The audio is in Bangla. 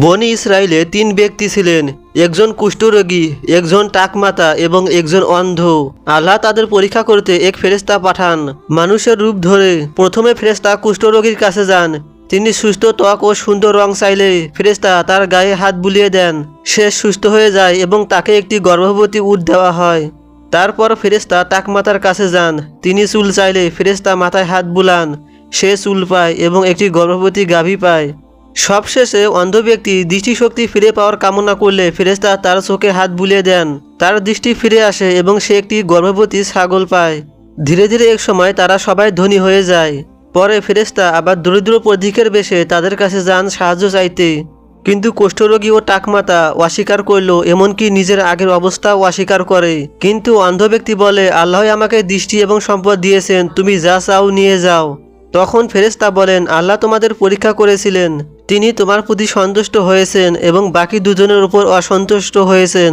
বনি ইসরায়েলে তিন ব্যক্তি ছিলেন, একজন কুষ্ঠরোগী, একজন টাকমাতা এবং একজন অন্ধ। আল্লাহ তাদের পরীক্ষা করতে এক ফেরেশতা পাঠান মানুষের রূপ ধরে। প্রথমে ফেরেশতা কুষ্ঠরোগীর কাছে যান। তিনি সুস্থ ত্বক ও সুন্দর রং চাইলে ফেরেশতা তার গায়ে হাত বুলিয়ে দেন। সে সুস্থ হয়ে যায় এবং তাকে একটি গর্ভবতী উট দেওয়া হয়। তারপর ফেরেশতা টাকমাতার কাছে যান। তিনি চুল চাইলে ফেরেশতা মাথায় হাত বুলান। সে চুল পায় এবং একটি গর্ভবতী গাভী পায়। সবশেষে অন্ধ ব্যক্তি দৃষ্টিশক্তি ফিরে পাওয়ার কামনা করলে ফেরেশতা তার চোখে হাত বুলিয়ে দেন। তার দৃষ্টি ফিরে আসে এবং সে একটি গর্ভবতী ছাগল পায়। ধীরে ধীরে এক সময় তারা সবাই ধনী হয়ে যায়। পরে ফেরেশতা আবার দরিদ্র পথিকের বেশে তাদের কাছে যান সাহায্য চাইতে। কিন্তু কুষ্ঠরোগী ও টাকমাতা অস্বীকার করল, এমনকি নিজের আগের অবস্থাও অস্বীকার করে। কিন্তু অন্ধ ব্যক্তি বলে, আল্লাহ আমাকে দৃষ্টি এবং সম্পদ দিয়েছেন, তুমি যা চাও নিয়ে যাও। তখন ফেরেশতা বলেন, আল্লাহ তোমাদের পরীক্ষা করেছিলেন, তিনি তোমার প্রতি সন্তুষ্ট হয়েছেন এবং বাকি দুজনের উপর অসন্তুষ্ট হয়েছেন।